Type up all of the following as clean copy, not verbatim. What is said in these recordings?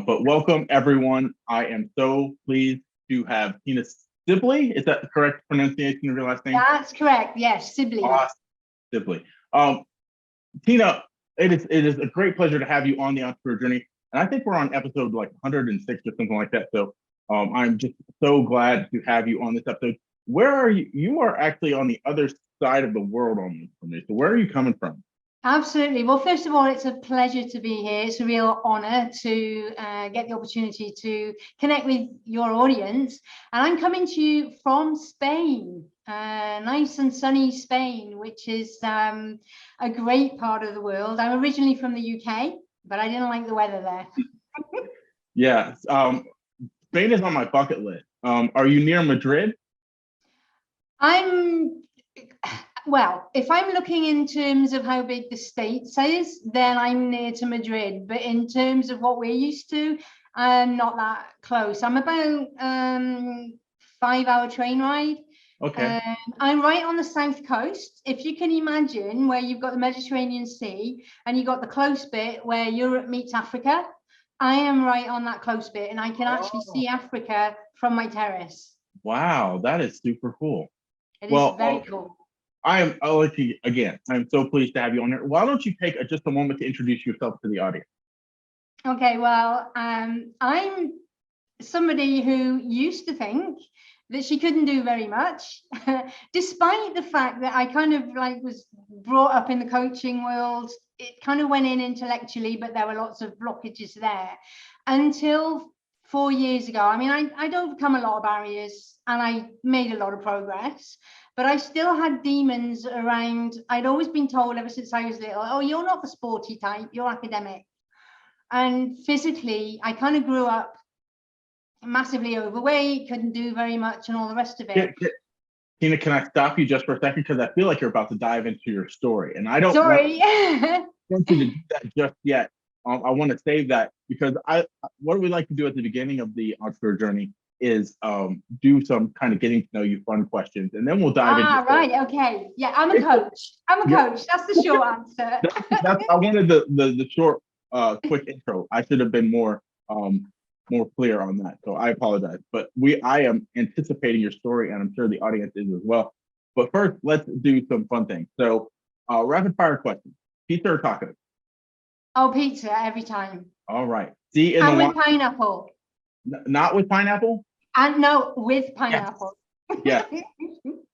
But welcome everyone. I am so pleased to have Tina Sibley. Is that the correct pronunciation of your last name? That's correct. Yes, Sibley. Awesome. Sibley. Tina, it is a great pleasure to have you on the Entrepreneur Journey. And I think we're on episode like 106 or something like that. So I'm just so glad to have you on this episode. Where are you? You are actually on the other side of the world almost from me. So where are you coming from? Absolutely. Well, first of all, it's a pleasure to be here. It's a real honor to get the opportunity to connect with your audience. And I'm coming to you from Spain, nice and sunny Spain, which is a great part of the world. I'm originally from the UK, but I didn't like the weather there. Yeah, Spain is on my bucket list. Are you near Madrid? Well, if I'm looking in terms of how big the States is, then I'm near to Madrid. But in terms of what we're used to, I'm not that close. I'm about 5-hour train ride. Okay. I'm right on the south coast. If you can imagine where you've got the Mediterranean Sea and you've got the close bit where Europe meets Africa, I am right on that close bit, and I can actually see Africa from my terrace. Wow, that is super cool. It is very cool. I'll let you again. I'm so pleased to have you on here. Why don't you take just a moment to introduce yourself to the audience? Okay, well, I'm somebody who used to think that she couldn't do very much, despite the fact that I kind of was brought up in the coaching world. It kind of went in intellectually, but there were lots of blockages there until 4 years ago. I mean, I'd overcome a lot of barriers and I made a lot of progress. But I still had demons around. I'd always been told ever since I was little, oh, you're not the sporty type, you're academic. And physically, I kind of grew up massively overweight, couldn't do very much and all the rest of it. Tina, can I stop you just for a second? Because I feel like you're about to dive into your story. And I don't want you to do that just yet. I want to save that because what we like to do at the beginning of the Entrepreneur Journey is do some kind of getting to know you fun questions, and then we'll dive into right. Okay. Yeah, I'm a coach. That's the short answer. I wanted the short quick intro. I should have been more clear on that, so I apologize. But I am anticipating your story, and I'm sure the audience is as well. But first, let's do some fun things. So rapid fire questions: pizza or tacos? Oh, pizza every time. All right. And with pineapple. Not with pineapple? And no, with pineapple. Yes.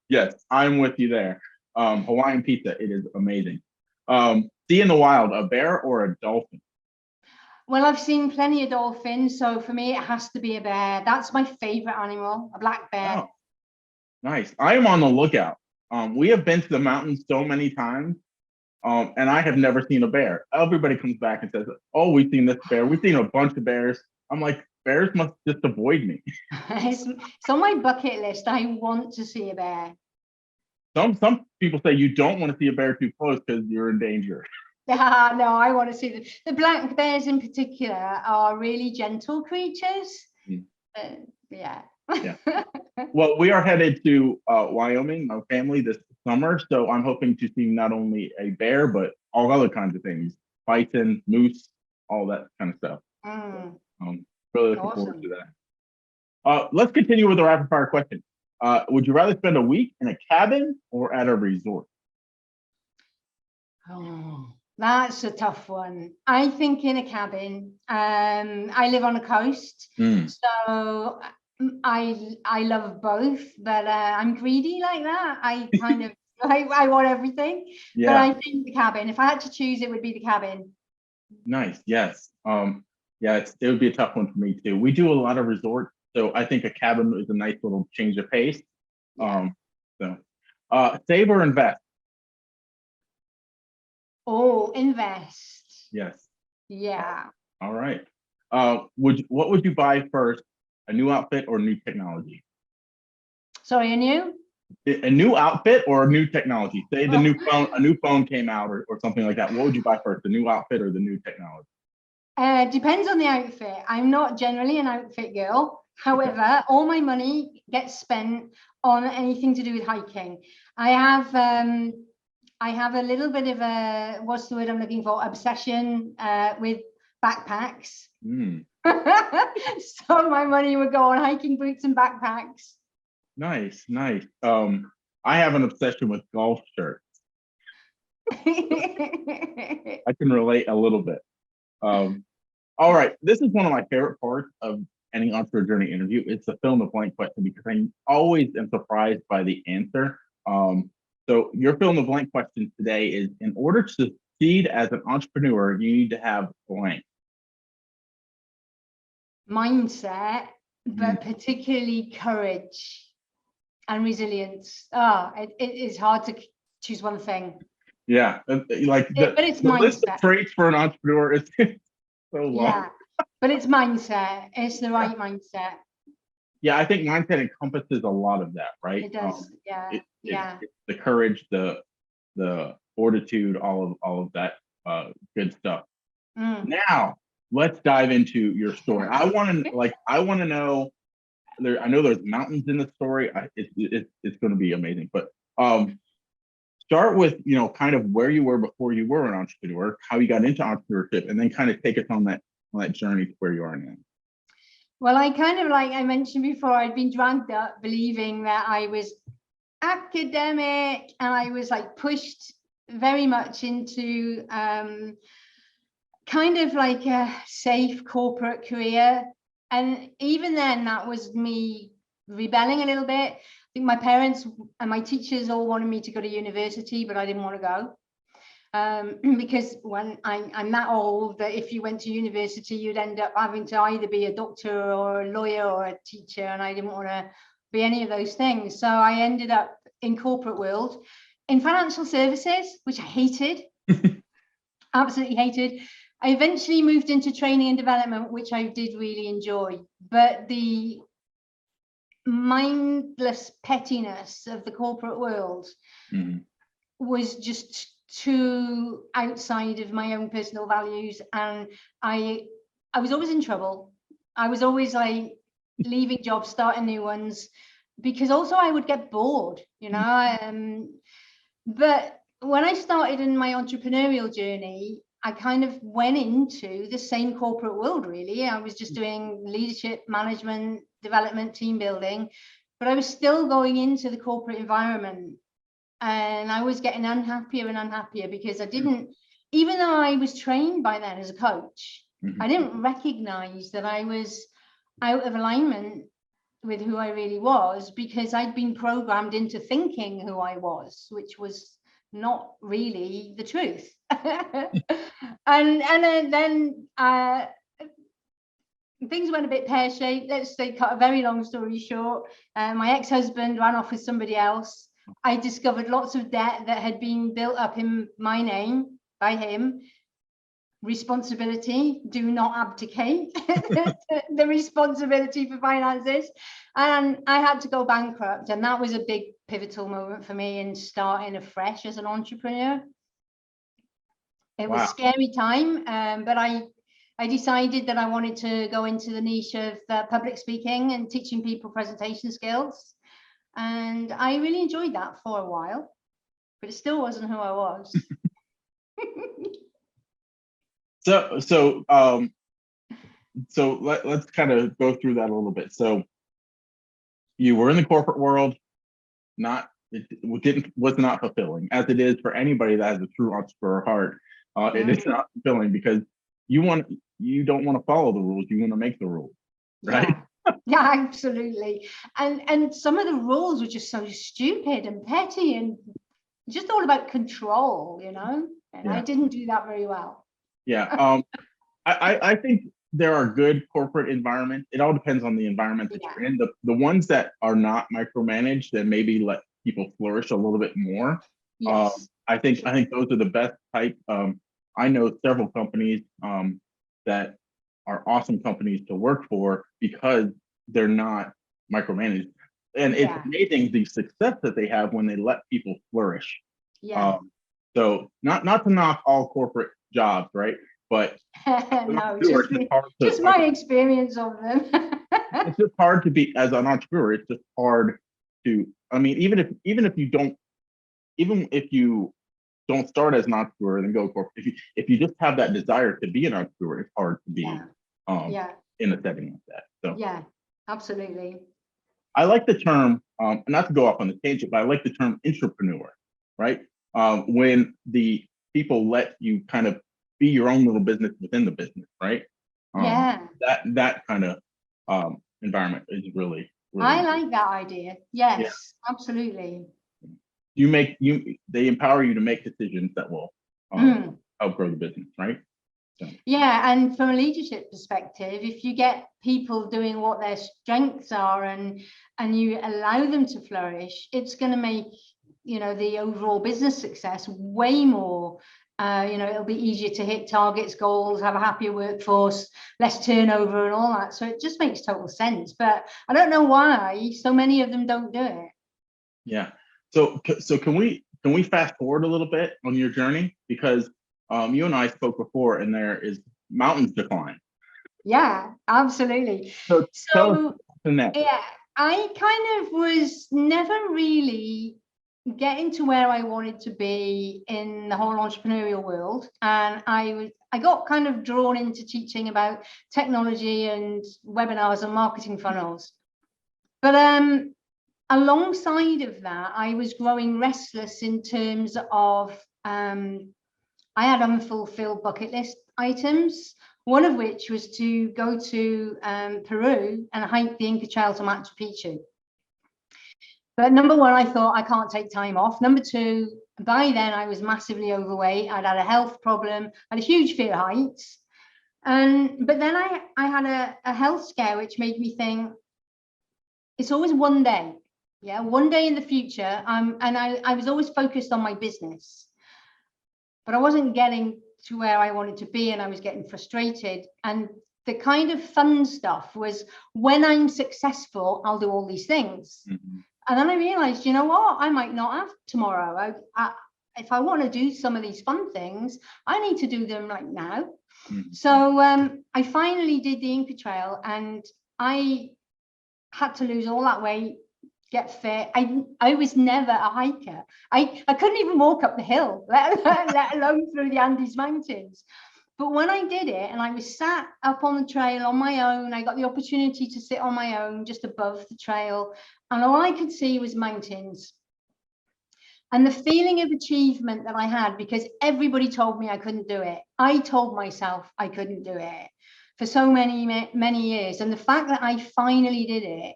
Yes, I'm with you there. Hawaiian pizza, it is amazing. See in the wild, a bear or a dolphin? Well, I've seen plenty of dolphins, so for me, it has to be a bear. That's my favorite animal, a black bear. Oh, nice. I am on the lookout. We have been to the mountains so many times, and I have never seen a bear. Everybody comes back and says, oh, we've seen this bear. We've seen a bunch of bears. I'm like, bears must just avoid me. It's on my bucket list. I want to see a bear. Some people say you don't want to see a bear too close because you're in danger. No, I want to see them. The black bears in particular are really gentle creatures. Yeah. Well, we are headed to Wyoming, my family, this summer. So I'm hoping to see not only a bear, but all other kinds of things: bison, moose, all that kind of stuff. So, really looking forward to that. Let's continue with the rapid fire question. Would you rather spend a week in a cabin or at a resort? Oh, that's a tough one. I think in a cabin. I live on a coast, so I love both, but I'm greedy like that. I kind of I want everything. Yeah. But I think the cabin. If I had to choose, it would be the cabin. Nice. Yes. Yeah, it would be a tough one for me too. We do a lot of resorts, so I think a cabin is a nice little change of pace. Yeah. Save or invest? Oh, invest. Yes. Yeah. All right. What would you buy first? A new outfit or new technology? Sorry, a new outfit or a new technology? Say a new phone came out or something like that. What would you buy first? The new outfit or the new technology? Depends on the outfit. I'm not generally an outfit girl. However, all my money gets spent on anything to do with hiking. I have a little bit of a, what's the word I'm looking for, obsession with backpacks. So my money would go on hiking boots and backpacks. Nice. I have an obsession with golf shirts. I can relate a little bit. All right, this is one of my favorite parts of any entrepreneur journey interview. It's the fill in the blank question because I always am surprised by the answer. So your fill in the blank question today is: in order to succeed as an entrepreneur, you need to have blank. Mindset, but particularly courage and resilience. It is hard to choose one thing. Yeah, But it's the list of mindset. traits for an entrepreneur is so long. Yeah, but it's mindset. It's the right mindset. Yeah, I think mindset encompasses a lot of that, right? It does. It's the courage, the fortitude, all of that good stuff. Now let's dive into your story. I want to know. I know there's mountains in the story. It's going to be amazing. But start with kind of where you were before you were an entrepreneur, how you got into entrepreneurship, and then kind of take us on that journey to where you are now. Well, I kind of, like I mentioned before, I'd been dragged up believing that I was academic, and I was like pushed very much into kind of like a safe corporate career. And even then, that was me rebelling a little bit. I think my parents and my teachers all wanted me to go to university, but I didn't want to go. Because when I'm that old that if you went to university, you'd end up having to either be a doctor or a lawyer or a teacher, and I didn't want to be any of those things. So I ended up in corporate world, in financial services, which I hated, absolutely hated. I eventually moved into training and development, which I did really enjoy, but the mindless pettiness of the corporate world was just too outside of my own personal values, and I was always in trouble. I was always like leaving jobs, starting new ones, because also I would get bored, but when I started in my entrepreneurial journey, I kind of went into the same corporate world, really. I was just doing leadership, management, development, team building, but I was still going into the corporate environment. And I was getting unhappier and unhappier because I didn't, even though I was trained by then as a coach, I didn't recognize that I was out of alignment with who I really was, because I'd been programmed into thinking who I was, which was not really the truth. and then things went a bit pear-shaped. Let's say, cut a very long story short, my ex-husband ran off with somebody else. I discovered lots of debt that had been built up in my name by him. Responsibility, do not abdicate the responsibility for finances. And I had to go bankrupt. And that was a big pivotal moment for me in starting afresh as an entrepreneur. It was a scary time, but I decided that I wanted to go into the niche of public speaking and teaching people presentation skills. And I really enjoyed that for a while, but it still wasn't who I was. So let's kind of go through that a little bit. So you were in the corporate world, was not fulfilling, as it is for anybody that has a true entrepreneur heart. It is not fulfilling because you don't want to follow the rules, you want to make the rules, right? Yeah, absolutely. And some of the rules were just so stupid and petty and just all about control, and I didn't do that very well. I think there are good corporate environments. It all depends on the environment that you're in. The ones that are not micromanaged and maybe let people flourish a little bit more. Yes. I think those are the best type. I know several companies that are awesome companies to work for because they're not micromanaged. And it's amazing the success that they have when they let people flourish. So not to knock all corporate jobs, right? But no, just my experience of them. It's just hard to be, as an entrepreneur, it's just hard to, I mean, even if you don't start as an entrepreneur and then go corporate, if you just have that desire to be an entrepreneur, it's hard to be in a setting like that. So Yeah, absolutely. I like the term, not to go off on the tangent, but I like the term entrepreneur, right? When the people let you kind of be your own little business within the business, right? Yeah, That kind of environment is really, I really, like that idea. yeah. Yes, absolutely. They empower you to make decisions that will Mm. help grow the business, right? So, Yeah, and from a leadership perspective, if you get people doing what their strengths are and you allow them to flourish, it's going to make, you know, the overall business success way more. You know, it'll be easier to hit targets, goals, have a happier workforce, less turnover and all that. So it just makes total sense. But I don't know why so many of them don't do it. yeah. So can we fast forward a little bit on your journey, because you and I spoke before, and there is mountains to climb. Yeah, absolutely. So tell us So the next. yeah, I kind of was never really getting to where I wanted to be in the whole entrepreneurial world. And I got kind of drawn into teaching about technology and webinars and marketing funnels. But alongside of that, I was growing restless in terms of I had unfulfilled bucket list items, one of which was to go to Peru and hike the Inca Trail to Machu Picchu. But number one, I thought I can't take time off. Number two, by then I was massively overweight. I'd had a health problem, I had a huge fear of heights. But then I had a health scare, which made me think it's always one day. Yeah, one day in the future. And I was always focused on my business, but I wasn't getting to where I wanted to be, and I was getting frustrated. And the kind of fun stuff was, when I'm successful, I'll do all these things. Mm-hmm. And then I realized, you know what, I might not have tomorrow. If I want to do some of these fun things, I need to do them like now. Mm-hmm. So I finally did the Inca Trail, and I had to lose all that weight, get fit. I was never a hiker. I couldn't even walk up the hill, let alone through the Andes Mountains. But when I did it, and I was sat up on the trail on my own, I got the opportunity to sit on my own just above the trail, and all I could see was mountains. And the feeling of achievement that I had, because everybody told me I couldn't do it. I told myself I couldn't do it for so many years. And the fact that I finally did it,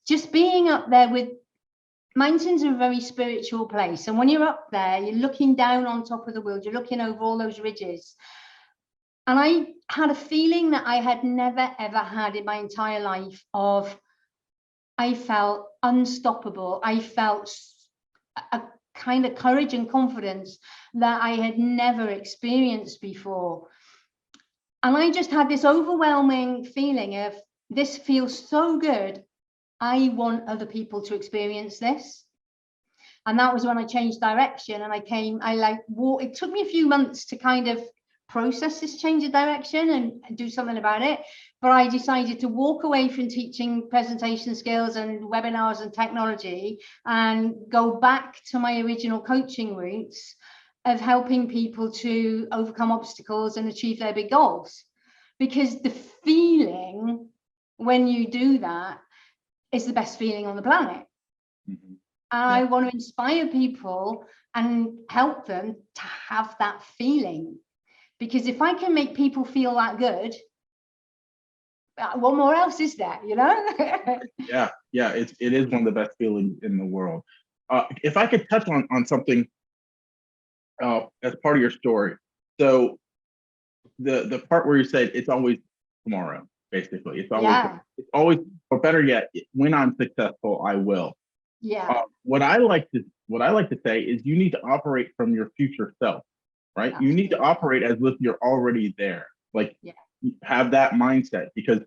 just being up there with mountains, are a very spiritual place. And when you're up there, you're looking down on top of the world, you're looking over all those ridges. And I had a feeling that I had never, ever had in my entire life of, I felt unstoppable. I felt a kind of courage and confidence that I had never experienced before. And I just had this overwhelming feeling of, this feels so good. I want other people to experience this. And that was when I changed direction, and it took me a few months to kind of process this change of direction and do something about it. But I decided to walk away from teaching presentation skills and webinars and technology, and go back to my original coaching roots of helping people to overcome obstacles and achieve their big goals. Because the feeling when you do that is the best feeling on the planet. Mm-hmm. And I want to inspire people and help them to have that feeling. Because if I can make people feel that good, what more else is there, you know? Yeah, it is one of the best feelings in the world. If I could touch on something as part of your story. So the part where you said it's always tomorrow, basically. It's always, or better yet, when I'm successful, I will. Yeah. What I like to say is, you need to operate from your future self, right? Absolutely. You need to operate as if you're already there. Like, have that mindset, because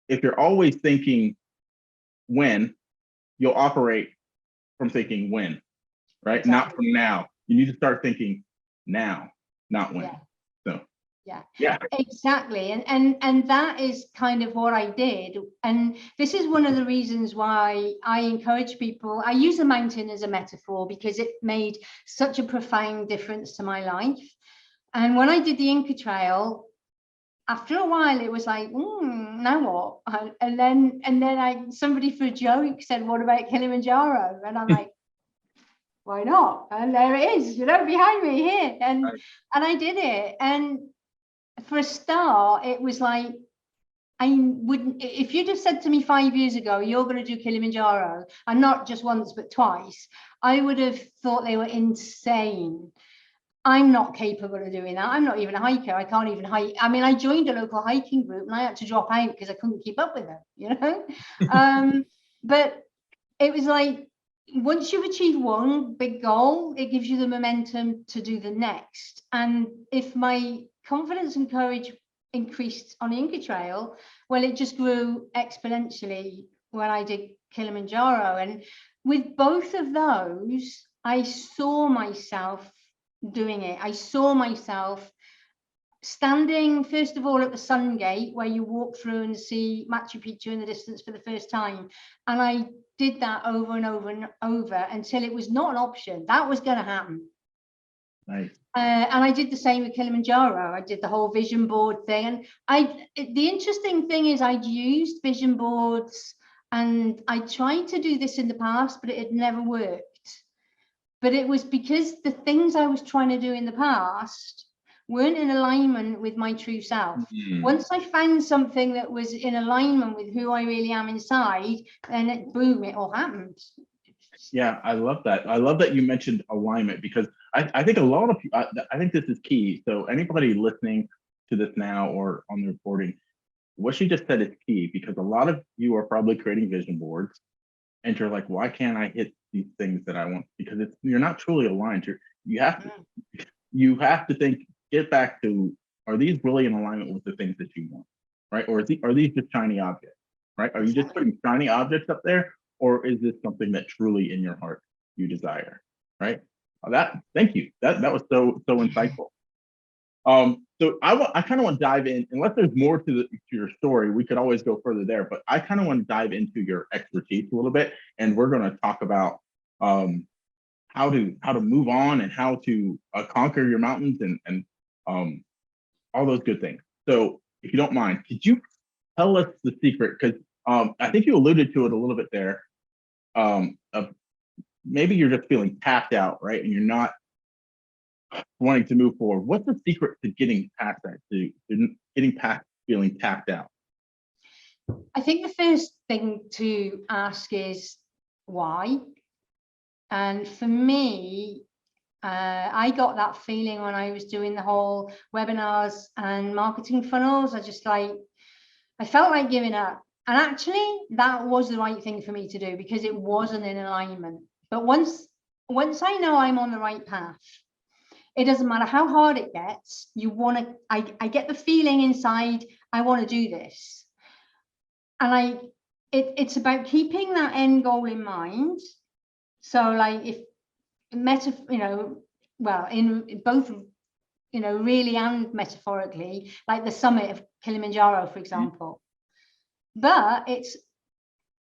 if you're always thinking when, you'll operate from thinking when, right? Exactly. Not from now. You need to start thinking now, not when. So yeah, exactly. And that is kind of what I did. And this is one of the reasons why I encourage people. I use a mountain as a metaphor because it made such a profound difference to my life. And when I did the Inca Trail, after a while, it was like, now what? And then somebody for a joke said, what about Kilimanjaro? And I'm like, why not? And there it is, behind me here. And I did it. And for a start, it was like, I wouldn't, if you'd have said to me 5 years ago, you're going to do Kilimanjaro, and not just once, but twice, I would have thought they were insane. I'm not capable of doing that. I'm not even a hiker. I can't even hike. I mean, I joined a local hiking group and I had to drop out because I couldn't keep up with them, but it was like, once you've achieved one big goal, it gives you the momentum to do the next. And if my confidence and courage increased on the Inca Trail, well, it just grew exponentially when I did Kilimanjaro. And with both of those, I saw myself doing it. I saw myself standing, first of all, at the Sun Gate, where you walk through and see Machu Picchu in the distance for the first time. And I did that over and over and over until it was not an option. That was going to happen. Nice. And I did the same with Kilimanjaro. I did the whole vision board thing. And the interesting thing is I'd used vision boards, and I tried to do this in the past, but it had never worked. But it was because the things I was trying to do in the past weren't in alignment with my true self. Once I found something that was in alignment with who I really am inside, then boom, it all happened. Yeah, I love that. I love that you mentioned alignment, because I think a lot of people, I think this is key. So anybody listening to this now or on the recording, what she just said is key, because a lot of you are probably creating vision boards and you're like, why can't I hit these things that I want? Because you're not truly aligned. You have to think, get back to, are these really in alignment with the things that you want, right? Or are these just shiny objects, right? Are you just putting shiny objects up there, or is this something that truly in your heart you desire, right? Thank you. That was so insightful. So I kind of want to dive in, unless there's more to your story, we could always go further there, but I kind of want to dive into your expertise a little bit, and we're going to talk about how to move on and how to conquer your mountains and all those good things. So if you don't mind, could you tell us the secret? Because I think you alluded to it a little bit there, of maybe you're just feeling tapped out, right? And you're not wanting to move forward. What's the secret to getting past that, to getting past feeling tapped out? I think the first thing to ask is why. And for me, I got that feeling when I was doing the whole webinars and marketing funnels. I felt like giving up. And actually, that was the right thing for me to do, because it wasn't in alignment. But once I know I'm on the right path, it doesn't matter how hard it gets. I get the feeling inside, I want to do this. And it's about keeping that end goal in mind. So like, if well, in both, really and metaphorically, like the summit of Kilimanjaro, for example. But it's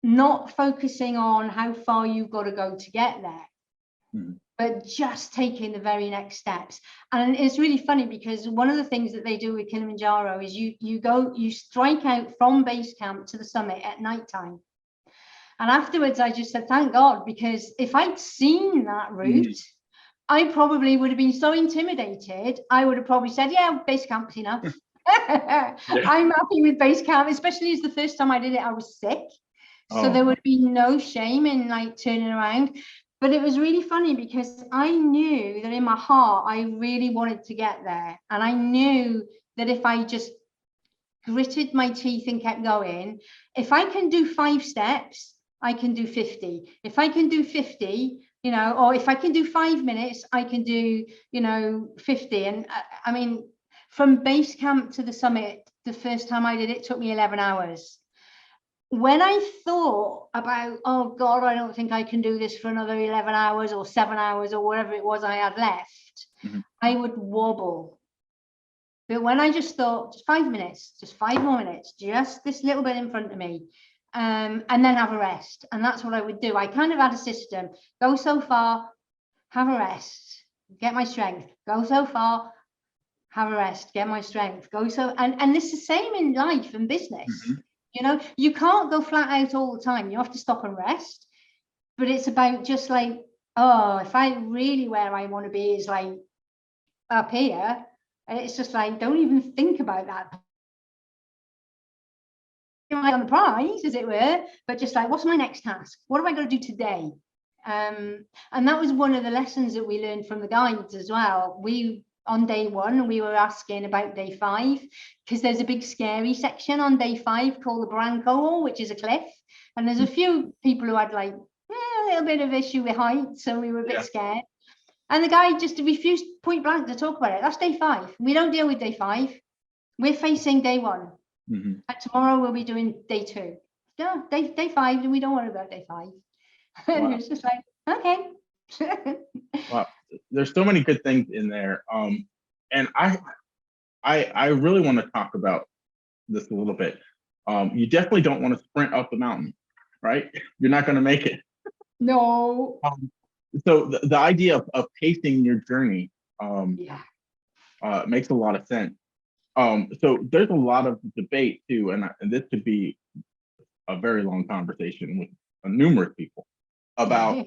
not focusing on how far you've got to go to get there, but just taking the very next steps. And it's really funny, because one of the things that they do with Kilimanjaro is you strike out from base camp to the summit at nighttime. And afterwards, I just said, thank God, because if I'd seen that route, I probably would have been so intimidated. I would have probably said, yeah, base camp's enough. I'm happy with base camp, especially as the first time I did it, I was sick. So there would be no shame in like turning around. But it was really funny, because I knew that in my heart, I really wanted to get there. And I knew that if I just gritted my teeth and kept going, if I can do 5 steps, I can do 50. If I can do 50, or if I can do 5 minutes, I can do, 50. And I mean, from base camp to the summit, the first time I did it, took me 11 hours. When I thought about, oh God, I don't think I can do this for another 11 hours or 7 hours or whatever it was I had left, I would wobble. But when I just thought, just 5 minutes, just 5 more minutes, just this little bit in front of me, and then have a rest. And that's what I would do. I kind of had a system: go so far, have a rest, get my strength, go so far, have a rest, get my strength, go. So, and it's the same in life and business. You know, you can't go flat out all the time. You have to stop and rest. But it's about just like, oh, if I really where I want to be is like up here, and it's just like, don't even think about that on the prize, as it were, but just like, what's my next task? What am I going to do today? And that was one of the lessons that we learned from the guides as well. We, on day one, we were asking about day 5, because there's a big scary section on day 5 called the Branco, which is a cliff. And there's a few people who had like a little bit of issue with height, so we were a bit scared. And the guy just refused point blank to talk about it. That's day 5. We don't deal with day 5. We're facing day 1. And tomorrow we'll be doing day 2. No, day 5, and we don't worry about day 5. And it's just like, okay. Wow, there's so many good things in there. And I really want to talk about this a little bit. You definitely don't want to sprint up the mountain, right? You're not going to make it. No. So the idea of pacing your journey makes a lot of sense. So there's a lot of debate too, and this could be a very long conversation with numerous people about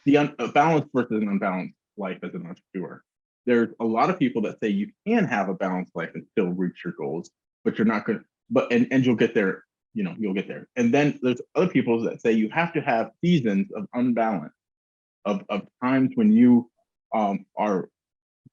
the balanced versus an unbalanced life as an entrepreneur. There's a lot of people that say you can have a balanced life and still reach your goals, but you're not going to, and you'll get there, you know, you'll get there. And then there's other people that say you have to have seasons of unbalance, of times when you are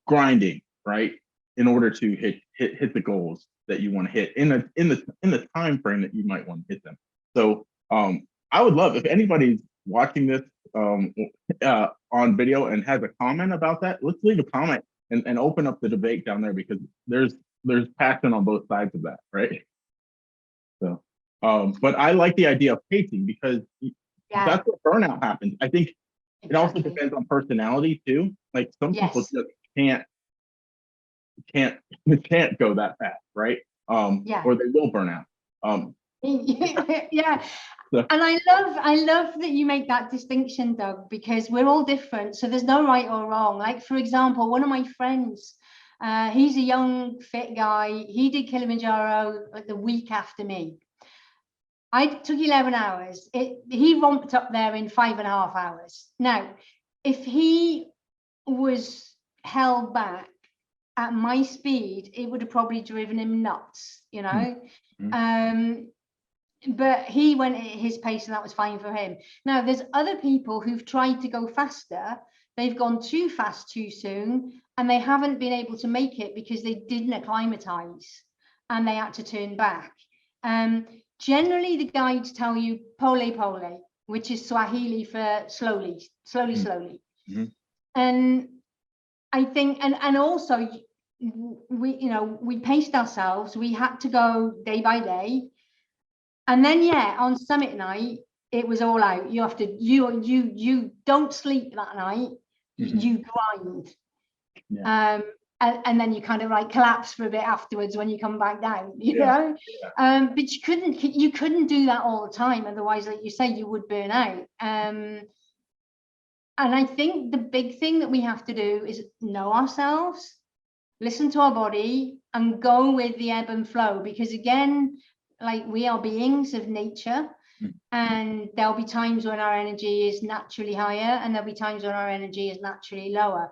grinding, right, in order to hit the goals that you want to hit in the time frame that you might want to hit them. So I would love if anybody's watching this on video and has a comment about that, let's leave a comment and open up the debate down there, because there's passion on both sides of that, right? So but I like the idea of pacing, because that's where burnout happens. I think it also depends on personality too. Like some people just can't go that fast, right? Or they will burn out. Yeah. And I love that you make that distinction, Doug, because we're all different. So there's no right or wrong. Like, for example, one of my friends, he's a young, fit guy. He did Kilimanjaro like the week after me. I took 11 hours. He romped up there in 5.5 hours. Now, if he was held back at my speed, it would have probably driven him nuts, you know. But he went at his pace, and that was fine for him. Now, there's other people who've tried to go faster. They've gone too fast too soon, and they haven't been able to make it because they didn't acclimatize and they had to turn back. Generally, the guides tell you pole pole, which is Swahili for slowly. And I think, and also we paced ourselves. We had to go day by day. And then, on summit night, it was all out. You have to, you don't sleep that night. You grind. And then you kind of like collapse for a bit afterwards when you come back down, you know. But you couldn't do that all the time. Otherwise, like you say, you would burn out. And I think the big thing that we have to do is know ourselves, listen to our body, and go with the ebb and flow. Because again, like, we are beings of nature, and there'll be times when our energy is naturally higher, and there'll be times when our energy is naturally lower.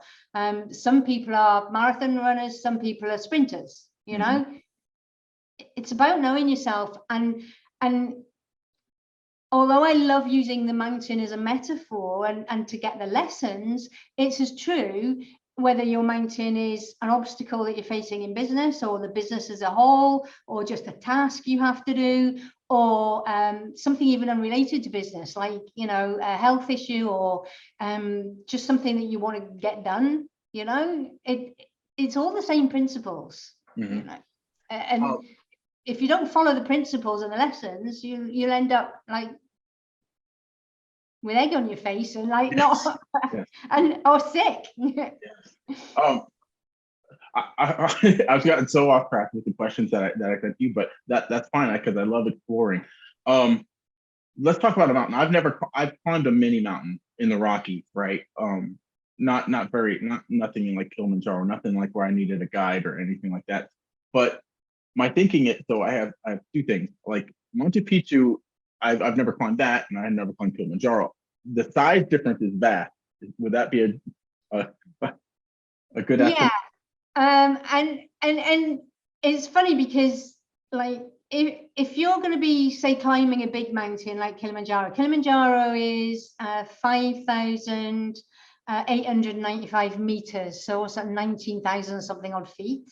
Some people are marathon runners, some people are sprinters, you know. It's about knowing yourself. And although I love using the mountain as a metaphor and to get the lessons, it's as true whether your mountain is an obstacle that you're facing in business, or the business as a whole, or just a task you have to do, or something even unrelated to business, like, you know, a health issue, or just something that you want to get done. You know, it's all the same principles. You know, and if you don't follow the principles and the lessons, you'll end up like with egg on your face and like not or sick. I've gotten so off track with the questions that I sent you, but that's fine, because I love exploring. Let's talk about a mountain. I've climbed a mini mountain in the Rockies, right? not very, nothing like Kilimanjaro, nothing like where I needed a guide or anything like that. But my thinking is, so I have two things. Like Machu Picchu, I've never climbed that, and I have never climbed Kilimanjaro. The size difference is vast. Would that be a, a good Yeah. estimate? And it's funny because like if you're going to be, say, climbing a big mountain like Kilimanjaro is 5,895 meters, so also 19,000 something odd feet.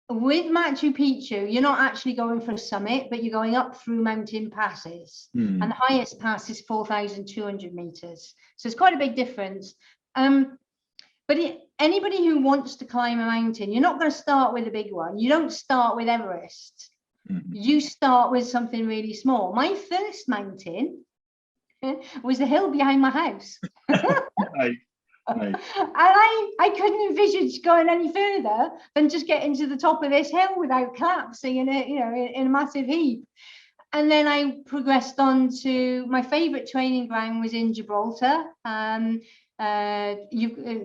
With Machu Picchu, you're not actually going for a summit, but you're going up through mountain passes, and the highest pass is 4,200 meters. So it's quite a big difference. But anybody who wants to climb a mountain, you're not going to start with a big one. You don't start with Everest. You start with something really small. My first mountain was the hill behind my house. Nice. And I couldn't envisage going any further than just getting to the top of this hill without collapsing in a, in a massive heap. And then I progressed on to my favorite training ground was in Gibraltar.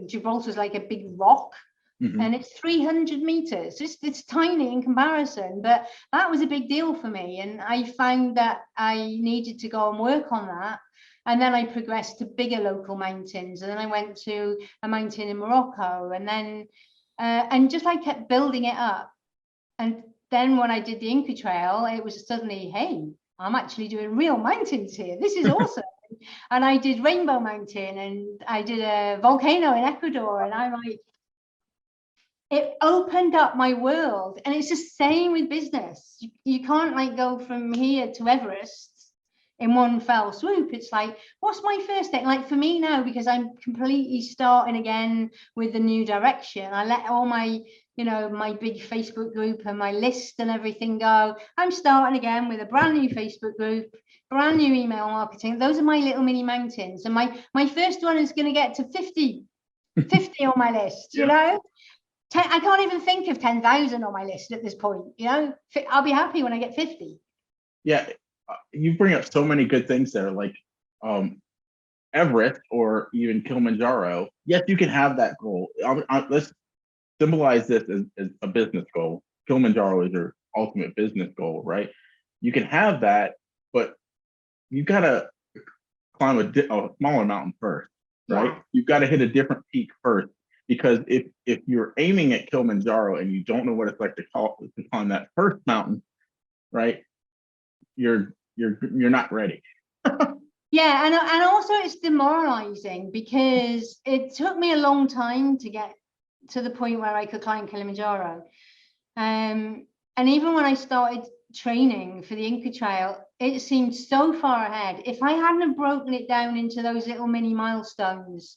Gibraltar's like a big rock, and it's 300 meters. It's tiny in comparison, but that was a big deal for me. And I found that I needed to go and work on that. And then I progressed to bigger local mountains. And then I went to a mountain in Morocco, and then and just I kept building it up. And then when I did the Inca Trail, it was suddenly, hey, I'm actually doing real mountains here. This is awesome. And I did Rainbow Mountain, and I did a volcano in Ecuador, and I'm like, it opened up my world. And it's the same with business. You can't like go from here to Everest in one fell swoop. It's like, what's my first thing? Like for me now, because I'm completely starting again with the new direction, I let all my, my big Facebook group and my list and everything go. I'm starting again with a brand new Facebook group, brand new email marketing. Those are my little mini mountains. And my first one is going to get to 50 on my list, I can't even think of 10,000 on my list at this point. I'll be happy when I get 50. Yeah, you bring up so many good things there, like Everest or even Kilimanjaro. Yes, you can have that goal. Let's symbolize this as a business goal. Kilimanjaro is your ultimate business goal, right? You can have that, but you gotta climb a smaller mountain first, right? Yeah. You've got to hit a different peak first, because if you're aiming at Kilimanjaro and you don't know what it's like to climb that first mountain, right? You're not ready. Yeah, and also it's demoralizing because it took me a long time to get to the point where I could climb Kilimanjaro. And even when I started training for the Inca Trail, it seemed so far ahead. If I hadn't have broken it down into those little mini milestones,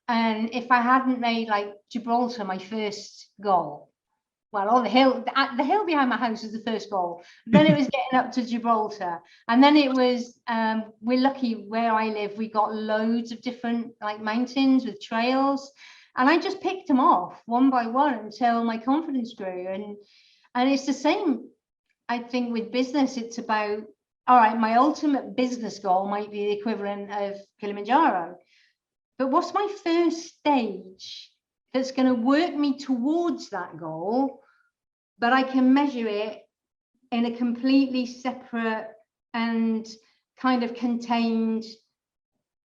and if I hadn't made like Gibraltar my first goal, well, the hill behind my house was the first goal. Then it was getting up to Gibraltar, and then it was we're lucky where I live. We got loads of different like mountains with trails, and I just picked them off one by one until my confidence grew. And it's the same, I think, with business. It's about, all right, my ultimate business goal might be the equivalent of Kilimanjaro, but what's my first stage that's going to work me towards that goal, but I can measure it in a completely separate and kind of contained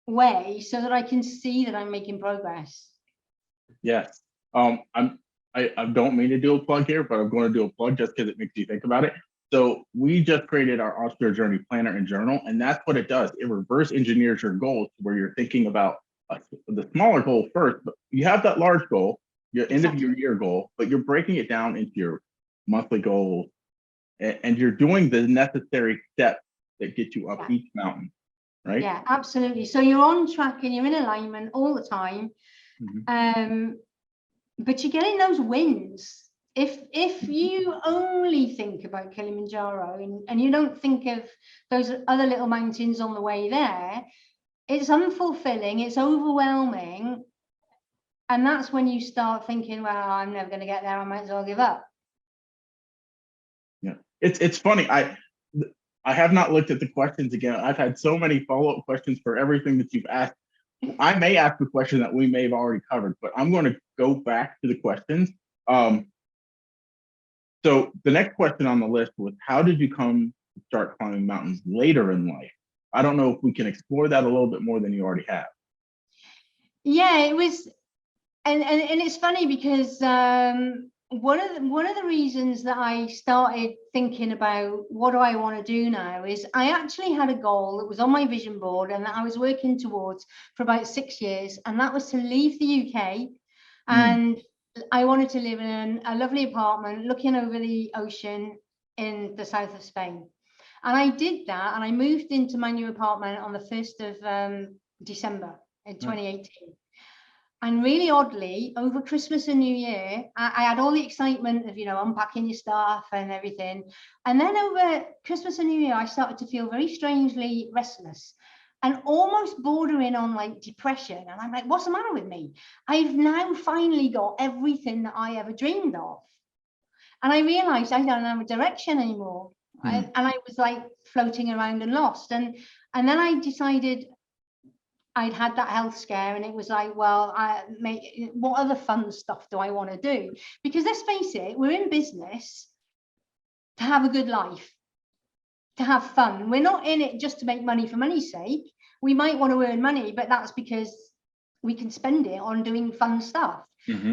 way so that I can see that I'm making progress. Yes. I don't mean to do a plug here, but I'm going to do a plug just because it makes you think about it. So we just created our Entrepreneur Journey Planner and Journal, and that's what it does. It reverse engineers your goals where you're thinking about the smaller goal first, but you have that large goal, your end of your year goal, but you're breaking it down into your monthly goals, and you're doing the necessary steps that get you up each mountain, right? Yeah, absolutely. So you're on track and you're in alignment all the time. But you're getting those wins. If you only think about Kilimanjaro and you don't think of those other little mountains on the way there, it's unfulfilling, it's overwhelming. And that's when you start thinking, well, I'm never going to get there, I might as well give up. Yeah, it's funny. I have not looked at the questions again. I've had so many follow-up questions for everything that you've asked. I may ask a question that we may have already covered, but I'm going to go back to the questions. So the next question on the list was, how did you come to start climbing mountains later in life? I don't know if we can explore that a little bit more than you already have. Yeah, it was, and it's funny because one of the reasons that I started thinking about what do I want to do now is I actually had a goal that was on my vision board and that I was working towards for about 6 years, and that was to leave the UK, and I wanted to live in a lovely apartment looking over the ocean in the south of Spain. And I did that, and I moved into my new apartment on the 1st of December in 2018. And really oddly, over Christmas and New Year, I had all the excitement of, unpacking your stuff and everything. And then over Christmas and New Year, I started to feel very strangely restless and almost bordering on like depression. And I'm like, what's the matter with me? I've now finally got everything that I ever dreamed of. And I realized I don't have a direction anymore. And I was like floating around and lost. And then I decided, I'd had that health scare, and it was like, well, what other fun stuff do I want to do? Because let's face it, we're in business to have a good life, to have fun. We're not in it just to make money for money's sake. We might want to earn money, but that's because we can spend it on doing fun stuff.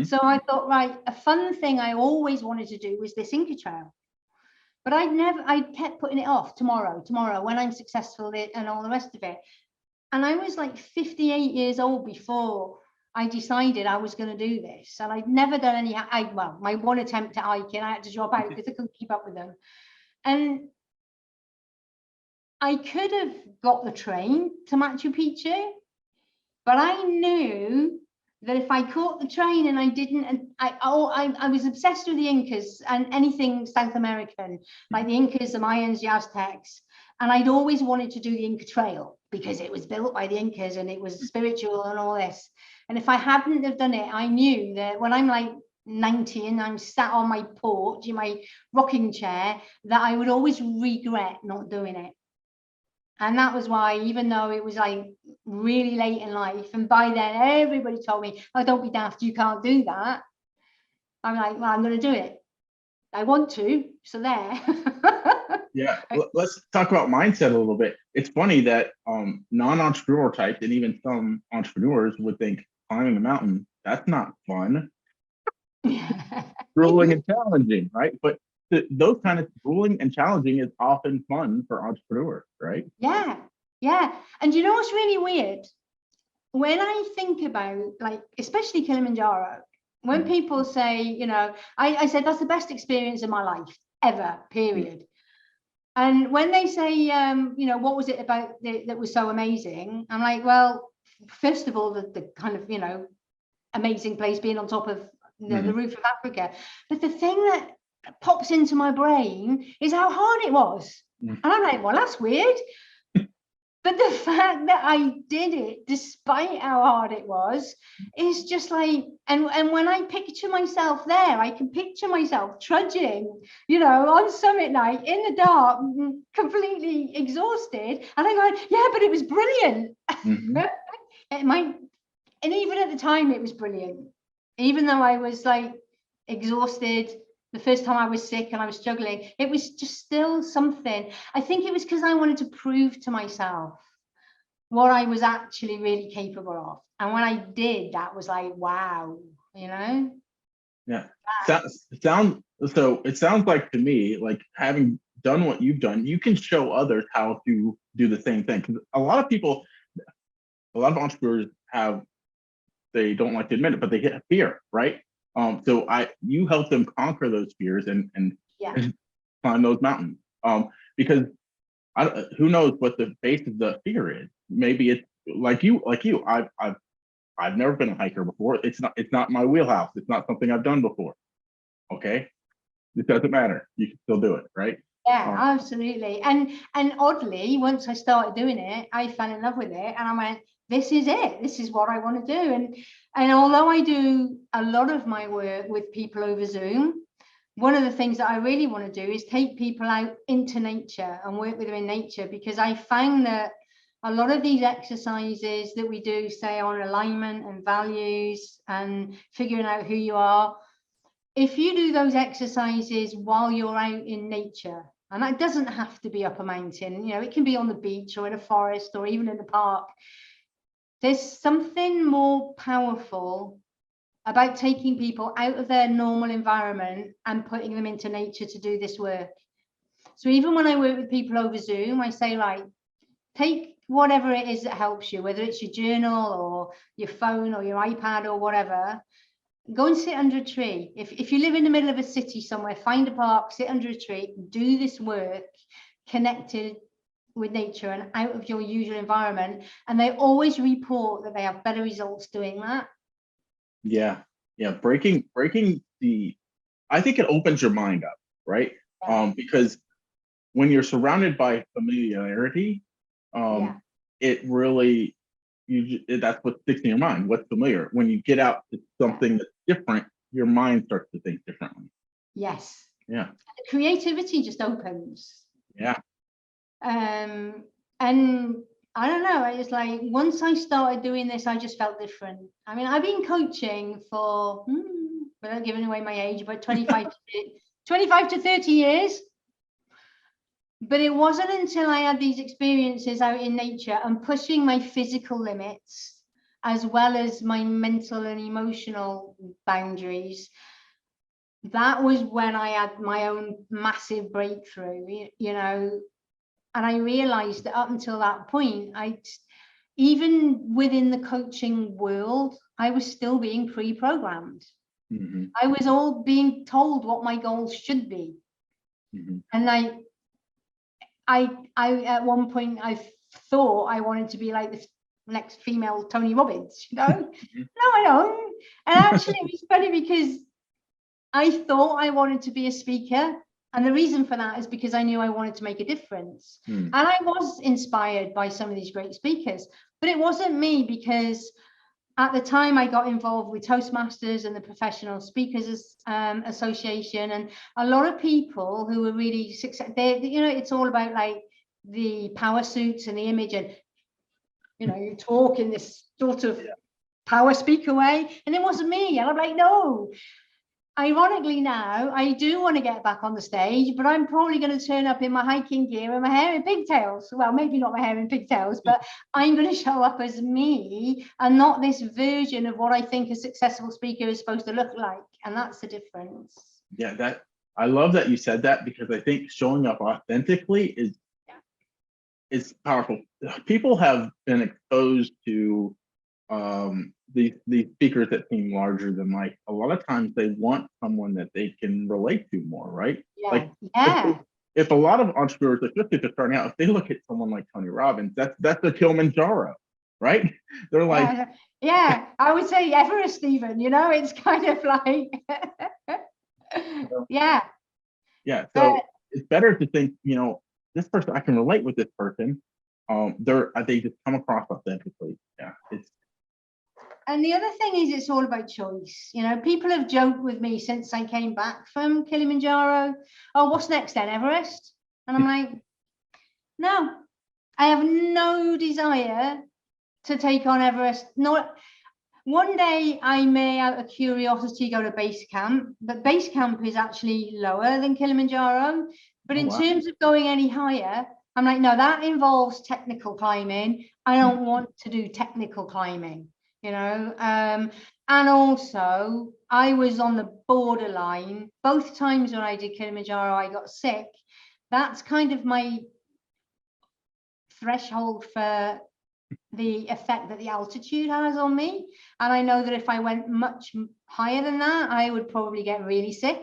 So I thought, right, a fun thing I always wanted to do was this Inca Trail. But I kept putting it off, tomorrow, when I'm successful and all the rest of it. And I was like 58 years old before I decided I was going to do this. And I'd never done any, my one attempt at hiking, I had to drop out because I couldn't keep up with them. And I could have got the train to Machu Picchu, but I knew that if I caught the train and I didn't, and I was obsessed with the Incas and anything South American, like the Incas, the Mayans, the Aztecs. And I'd always wanted to do the Inca Trail because it was built by the Incas and it was spiritual and all this. And if I hadn't have done it, I knew that when I'm like 90 and I'm sat on my porch in my rocking chair, that I would always regret not doing it. And that was why, even though it was like really late in life, and by then everybody told me, oh, don't be daft, you can't do that. I'm like, well, I'm going to do it. I want to, so there. Yeah, let's talk about mindset a little bit. It's funny that non-entrepreneur types and even some entrepreneurs would think climbing a mountain, that's not fun. Grueling and challenging, right? But those kind of grueling and challenging is often fun for entrepreneurs, right? Yeah. And you know what's really weird? When I think about, like, especially Kilimanjaro, when people say, I said that's the best experience of my life ever, period. And when they say, what was it about that was so amazing? I'm like, well, first of all, the kind of, amazing place being on top of the roof of Africa. But the thing that pops into my brain is how hard it was. And I'm like, well, that's weird. But the fact that I did it, despite how hard it was, is just like, and when I picture myself there, I can picture myself trudging, on summit night in the dark, completely exhausted. And I'm going, yeah, but it was brilliant. And even at the time, it was brilliant. Even though I was like exhausted, the first time I was sick and I was struggling, it was just still something. I think it was because I wanted to prove to myself what I was actually really capable of. And when I did, that was like, wow, Yeah. So it sounds like to me, like having done what you've done, you can show others how to do the same thing. Because a lot of entrepreneurs they don't like to admit it, but they hit fear, right? So you help them conquer those fears and climb those mountains. Because who knows what the base of the fear is? Maybe it's like you. I've never been a hiker before. It's not my wheelhouse. It's not something I've done before. Okay, it doesn't matter. You can still do it, right? Yeah, absolutely. And oddly, once I started doing it, I fell in love with it, and I went, this is it. This is what I want to do. And although I do a lot of my work with people over Zoom, one of the things that I really want to do is take people out into nature and work with them in nature, because I found that a lot of these exercises that we do, say on alignment and values and figuring out who you are, if you do those exercises while you're out in nature, and that doesn't have to be up a mountain, you know, it can be on the beach or in a forest or even in the park, there's something more powerful about taking people out of their normal environment and putting them into nature to do this work. So even when I work with people over Zoom, I say, like, take whatever it is that helps you, whether it's your journal or your phone or your iPad or whatever, go and sit under a tree. If you live in the middle of a city somewhere, find a park, sit under a tree, do this work connected with nature and out of your usual environment. And they always report that they have better results doing that. Yeah. Breaking the, I think it opens your mind up, right? Yeah. Because when you're surrounded by familiarity, it really, that's what sticks in your mind, what's familiar. When you get out to something that's different, your mind starts to think differently. Yes. Yeah. Creativity just opens. Yeah. And I don't know, it's like once I started doing this, I just felt different. I mean, I've been coaching for, without giving away my age, about 25 to 30 years. But it wasn't until I had these experiences out in nature and pushing my physical limits, as well as my mental and emotional boundaries, that was when I had my own massive breakthrough, you know. And I realized that up until that point, even within the coaching world, I was still being pre-programmed. Mm-hmm. I was all being told what my goals should be. Mm-hmm. And I at one point I thought I wanted to be like the next female Tony Robbins, you know. Mm-hmm. No, I don't. And actually it was funny because I thought I wanted to be a speaker, and the reason for that is because I knew I wanted to make a difference. And I was inspired by some of these great speakers, but it wasn't me, because at the time I got involved with Toastmasters and the Professional Speakers Association, and a lot of people who were really successful, you know, it's all about like the power suits and the image, and you know, you talk in this sort of power speaker way, and it wasn't me. And I'm like, no. Ironically now, I do want to get back on the stage, but I'm probably going to turn up in my hiking gear and my hair in pigtails. Well, maybe not my hair in pigtails, but I'm going to show up as me and not this version of what I think a successful speaker is supposed to look like. And that's the difference. Yeah, I love that you said that, because I think showing up authentically is powerful. People have been exposed to these speakers that seem larger than life. A lot of times they want someone that they can relate to more, right? Yeah. Like, yeah. If a lot of entrepreneurs, especially if they're starting out, if they look at someone like Tony Robbins, that's the Kilimanjaro, right? They're like, yeah, I would say Everest even, you know, it's kind of like, yeah. So it's better to think, you know, this person, I can relate with this person. They just come across authentically. Yeah, and the other thing is, it's all about choice. You know, people have joked with me since I came back from Kilimanjaro, oh, what's next then, Everest? And I'm like, no, I have no desire to take on Everest. Not one day I may, out of curiosity, go to base camp, but base camp is actually lower than Kilimanjaro. But in terms of going any higher, I'm like, no, that involves technical climbing. I don't want to do technical climbing, you know. And also, I was on the borderline. Both times when I did Kilimanjaro, I got sick. That's kind of my threshold for the effect that the altitude has on me. And I know that if I went much higher than that, I would probably get really sick.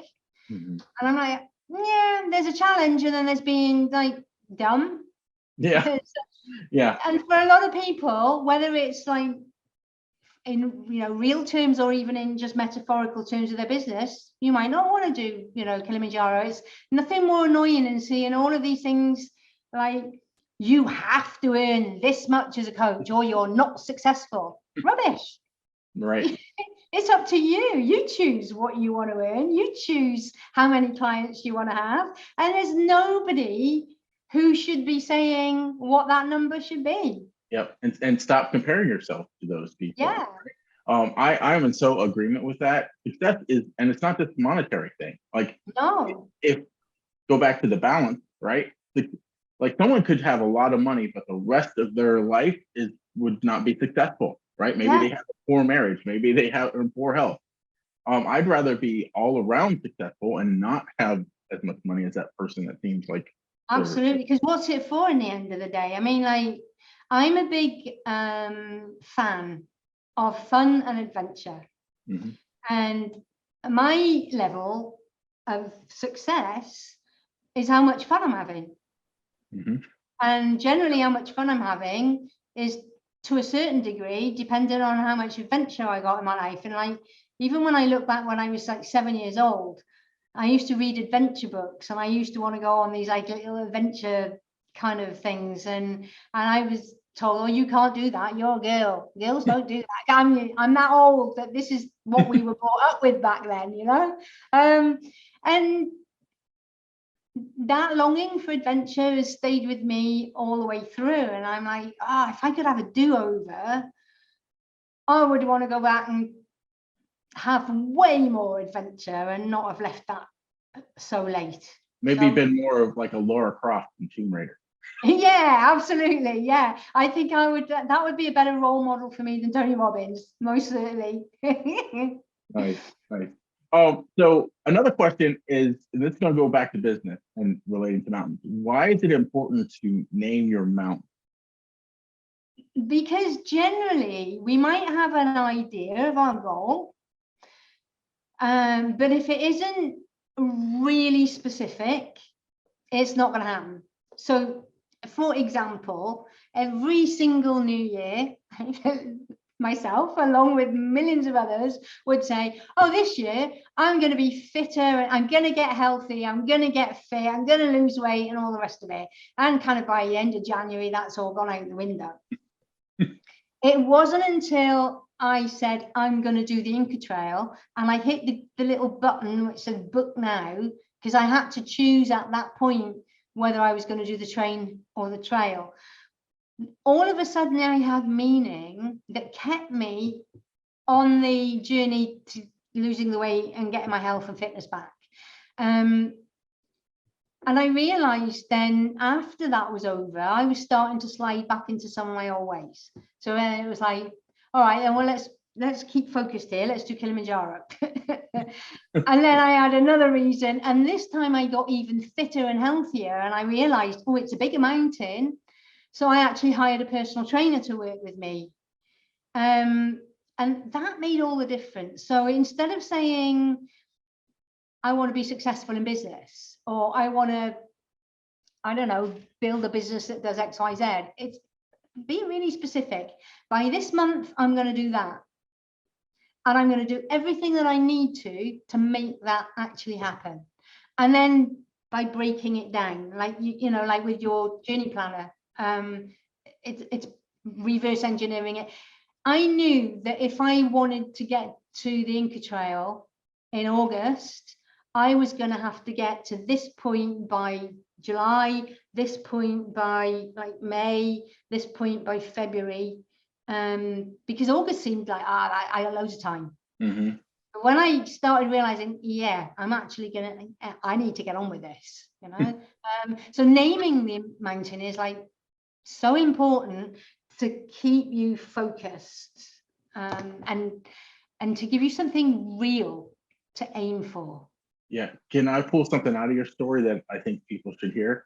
And I'm like, yeah, there's a challenge, and then there's being like dumb. yeah. And for a lot of people, whether it's like in, you know, real terms or even in just metaphorical terms of their business, you might not want to do, you know, Kilimanjaro. It's nothing more annoying than seeing all of these things like, you have to earn this much as a coach or you're not successful. Rubbish. Right. It's up to you. You choose what you want to earn. You choose how many clients you want to have. And there's nobody who should be saying what that number should be. Yep. And stop comparing yourself to those people. Yeah. I am in so agreement with that. Success is, and it's not just a monetary thing. Like No. if go back to the balance, right? Like someone could have a lot of money, but the rest of their life would not be successful, right? Maybe Yeah. they have a poor marriage, maybe they have poor health. I'd rather be all around successful and not have as much money as that person that seems like Absolutely. Because what's it for in the end of the day? I mean, like, I'm a big fan of fun and adventure. Mhm. And my level of success is how much fun I'm having. Mhm. And generally, how much fun I'm having is to a certain degree dependent on how much adventure I got in my life. And like, even when I look back when I was like 7 years old, I used to read adventure books and I used to want to go on these like little adventure kind of things. And I was told, oh, you can't do that. You're a girl. Girls don't do that. I'm that old that this is what we were brought up with back then, you know? And that longing for adventure has stayed with me all the way through. And I'm like, if I could have a do-over, I would want to go back and have way more adventure and not have left that so late. Maybe So, been more of like a Laura Croft in Tomb Raider. yeah, absolutely. Yeah. I think that would be a better role model for me than Tony Robbins, most certainly. Nice, nice. So another question is, and this is going to go back to business and relating to mountains. Why is it important to name your mountain? Because generally we might have an idea of our goal, but if it isn't really specific, it's not going to happen. So, for example, every single new year, myself, along with millions of others, would say, oh, this year I'm going to be fitter, I'm going to get healthy, I'm going to get fit, I'm going to lose weight, and all the rest of it. And kind of by the end of January, that's all gone out the window. It wasn't until I said, I'm going to do the Inca Trail, and I hit the little button which said book now, because I had to choose at that point whether I was going to do the train or the trail. All of a sudden, I had meaning that kept me on the journey to losing the weight and getting my health and fitness back. And I realized then after that was over, I was starting to slide back into some of my old ways. So then it was like, all right, then well, let's keep focused here. Let's do Kilimanjaro. And then I had another reason. And this time I got even fitter and healthier. And I realized, oh, it's a bigger mountain. So I actually hired a personal trainer to work with me. And that made all the difference. So instead of saying, I want to be successful in business, or I want to, I don't know, build a business that does X, Y, Z. It's be really specific. By this month, I'm going to do that. And I'm going to do everything that I need to make that actually happen. And then by breaking it down, like, you know, like with your journey planner, it's reverse engineering it. I knew that if I wanted to get to the Inca Trail in August, I was going to have to get to this point by July, this point by like May, this point by February, because August seemed like I had loads of time. Mm-hmm. But when I started realizing, yeah, I need to get on with this, you know. So naming the mountain is like so important to keep you focused, and to give you something real to aim for. Yeah. Can I pull something out of your story that I think people should hear?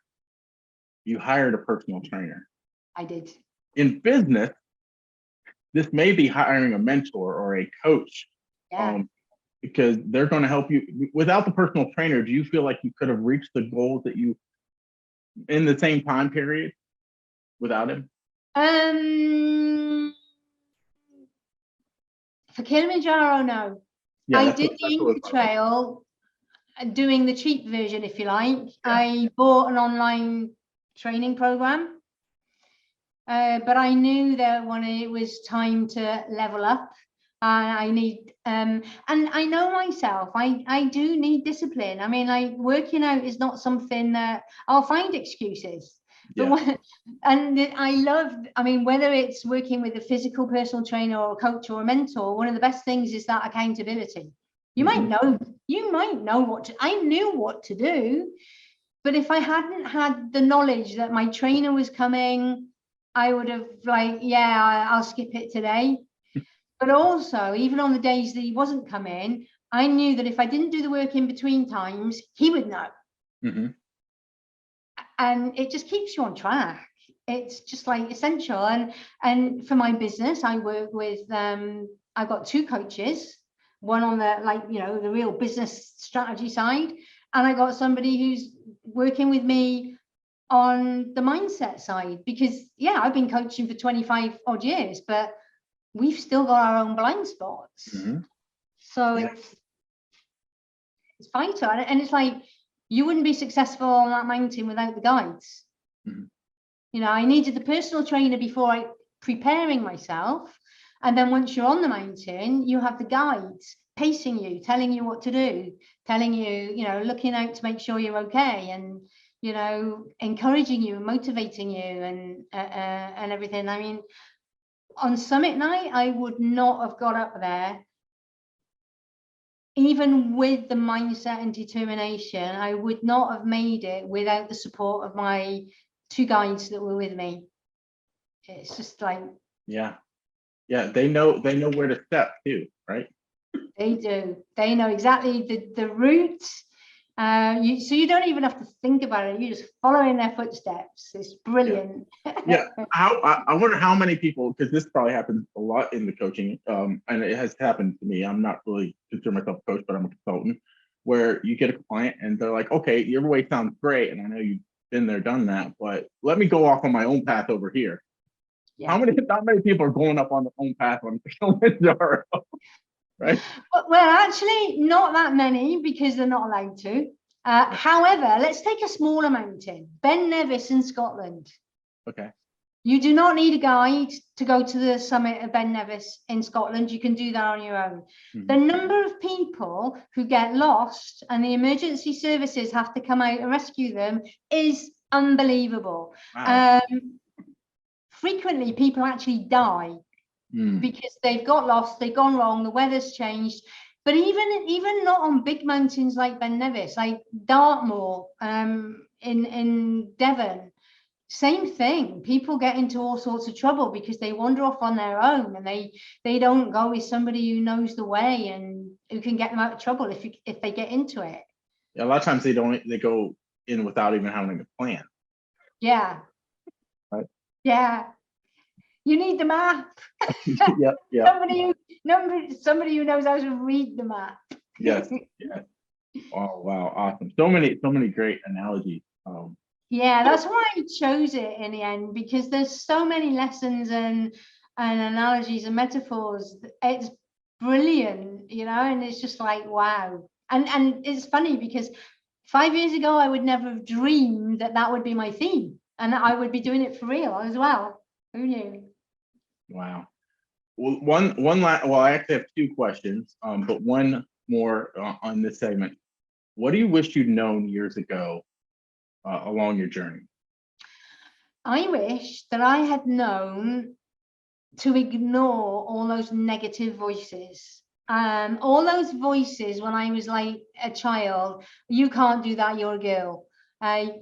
You hired a personal trainer. I did. In business, this may be hiring a mentor or a coach, Yeah. because they're going to help you. Without the personal trainer, do you feel like you could have reached the goals that you in the same time period without him? For Kilimanjaro, no. Yeah, I that's did what, the that's what Inca Trail, doing the cheap version, if you like. Yeah. I bought an online training program, but I knew that when it was time to level up, I need, and I know myself, I do need discipline. I mean, like, working out is not something that I'll find excuses. But Yeah. and I love, I mean, whether it's working with a physical personal trainer or a coach or a mentor, one of the best things is that accountability. You might Mhm. know, I knew what to do, but if I hadn't had the knowledge that my trainer was coming, I would have like, yeah, I'll skip it today. But also, even on the days that he wasn't coming, I knew that if I didn't do the work in between times, he would know. Mhm. And it just keeps you on track. It's just like essential. And for my business, I work with I've got two coaches, one on the like, you know, the real business strategy side, and I got somebody who's working with me on the mindset side, because yeah, I've been coaching for 25 odd years, but we've still got our own blind spots. Mhm. So Yeah. it's vital. And it's like, you wouldn't be successful on that mountain without the guides. Mhm. You know, I needed the personal trainer before I preparing myself. And then once you're on the mountain, you have the guides pacing you, telling you what to do, telling you, you know, looking out to make sure you're okay, and, you know, encouraging you, motivating you, and everything. I mean, on summit night, I would not have got up there, even with the mindset and determination. I would not have made it without the support of my two guides that were with me. It's just like, Yeah. Yeah. They know where to step too, right? they do. They know exactly the route. So you don't even have to think about it. You just follow in their footsteps. It's Yeah. brilliant. Yeah. I wonder how many people, because this probably happens a lot in the coaching, and it has happened to me. I'm not really consider myself a coach, but I'm a consultant, where you get a client and they're like, okay, your way sounds great, and I know you've been there, done that, but let me go off on my own path over here. Yeah. How many people are going up on their own path on Kilimanjaro, right? Well, actually, not that many, because they're not allowed to. However, let's take a smaller mountain, Ben Nevis in Scotland. Okay. You do not need a guide to go to the summit of Ben Nevis in Scotland. You can do that on your own. The Mhm. number of people who get lost and the emergency services have to come out and rescue them is unbelievable. Wow. Frequently, people actually die Mm. because they've got lost, they've gone wrong, the weather's changed. But even not on big mountains like Ben Nevis, like Dartmoor, in Devon, same thing. People get into all sorts of trouble because they wander off on their own, and they don't go with somebody who knows the way and who can get them out of trouble if they get into it. Yeah, a lot of times they go in without even having a plan, Yeah, right? yeah. You need the map. Yep. Yep. Somebody who knows how to read the map. Yes. Yes. Oh, wow. Awesome. So many great analogies. Yeah, that's why I chose it in the end, because there's so many lessons and analogies and metaphors. It's brilliant, you know, and it's just like, wow. And it's funny because 5 years ago I would never have dreamed that that would be my theme, and I would be doing it for real as well. Who knew? Wow. Well, well, I actually have two questions, but one more on this segment. What do you wish you'd known years ago along your journey? I wish that I had known to ignore all those negative voices. All those voices when I was like a child. You can't do that, you're a girl.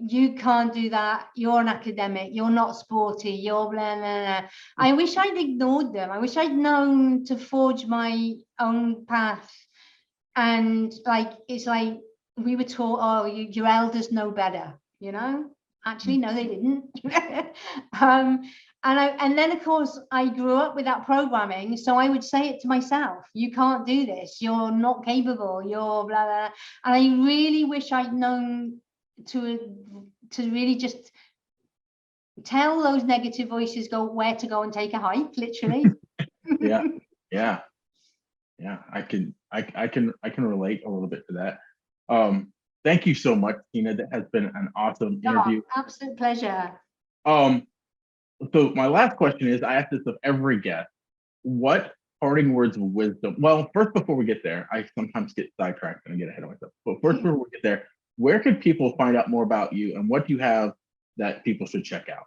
You can't do that, you're an academic, you're not sporty, you're blah, blah, blah. I wish I'd ignored them. I wish I'd known to forge my own path. And like, it's like we were taught, oh, your elders know better, you know? Actually, no, they didn't. And then of course I grew up with that programming, so I would say it to myself: you can't do this, you're not capable, you're blah blah. And I really wish I'd known to really just tell those negative voices go where to go and take a hike, literally. Yeah. Yeah. Yeah. I can relate a little bit to that. Thank you so much, Tina. That has been an awesome Oh, interview. absolute pleasure. Um, so my last question is, I ask this of every guest: what parting words of wisdom? Well, first, before we get there, I sometimes get sidetracked and I get ahead of myself. But first, before we get there, where could people find out more about you, and what do you have that people should check out?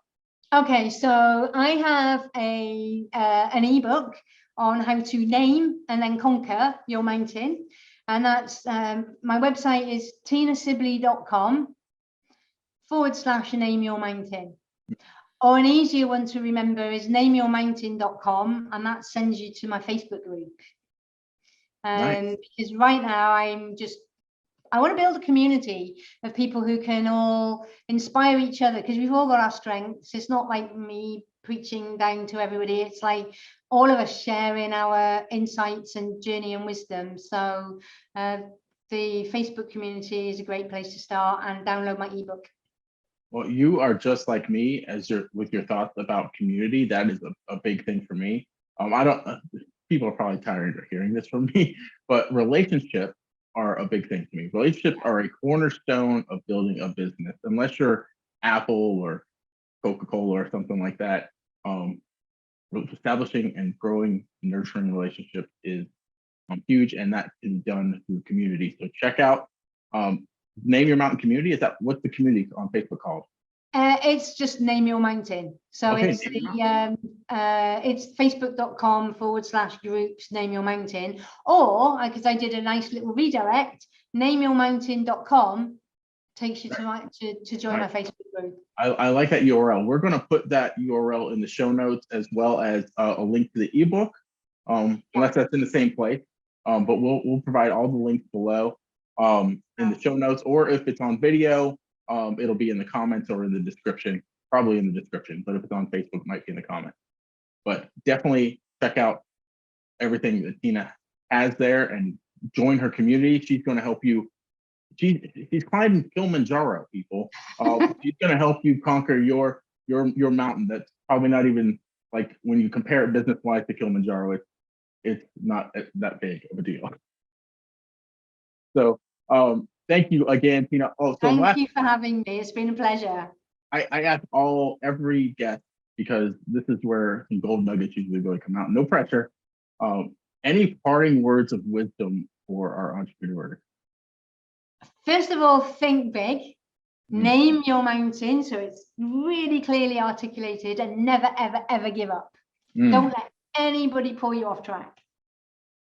Okay, so I have an ebook on how to name and then conquer your mountain. And that's my website is tinasibley.com/name your mountain. Or an easier one to remember is nameyourmountain.com, and that sends you to my Facebook group. Nice. Because right now I want to build a community of people who can all inspire each other, because we've all got our strengths. It's not like me preaching down to everybody. It's like all of us sharing our insights and journey and wisdom. So the Facebook community is a great place to start, and download my ebook. Well, you are just like me with your thoughts about community. That is a big thing for me. I don't. People are probably tired of hearing this from me, but relationships are a big thing to me. Relationships are a cornerstone of building a business. Unless you're Apple or Coca-Cola or something like that, establishing and growing, nurturing relationships is huge, and that is done through community. So check out Name Your Mountain Community. What's the community on Facebook called? It's just Name Your Mountain. So Okay, it's it's facebook.com/groups Name Your Mountain, or because I did a nice little redirect, nameyourmountain.com takes you to join my Facebook group. I like that URL. We're going to put that URL in the show notes, as well as a link to the ebook, unless that's in the same place. But we'll provide all the links below in the show notes, or if it's on video, it'll be in the comments or in the description, probably in the description, but if it's on Facebook, it might be in the comments. But definitely check out everything that Tina has there and join her community. She's going to help you. She's climbing Kilimanjaro, people. She's going to help you conquer your mountain. That's probably not even, like, when you compare it business-wise to Kilimanjaro, it's not that big of a deal. So thank you again, Tina. Thank you for having me. It's been a pleasure. I ask every guest, because this is where some gold nuggets usually really come out. No pressure. Any parting words of wisdom for our entrepreneurs? First of all, think big. Name your mountain so it's really clearly articulated, and never, ever, ever give up. Don't let anybody pull you off track.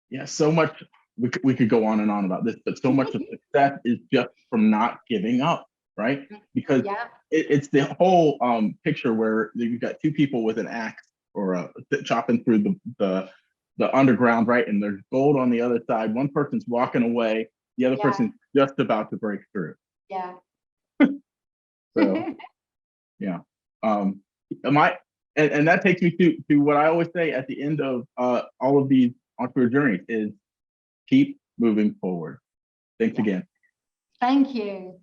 Yeah, so much. We could go on and on about this, but so much of success is just from not giving up, right? Because it's the whole picture where you've got two people with an axe or chopping through the underground, right? And there's gold on the other side. One person's walking away, the other person's just about to break through. Yeah. So yeah. And that takes me to what I always say at the end of all of these entrepreneur journeys is keep moving forward. Thanks again. Thank you.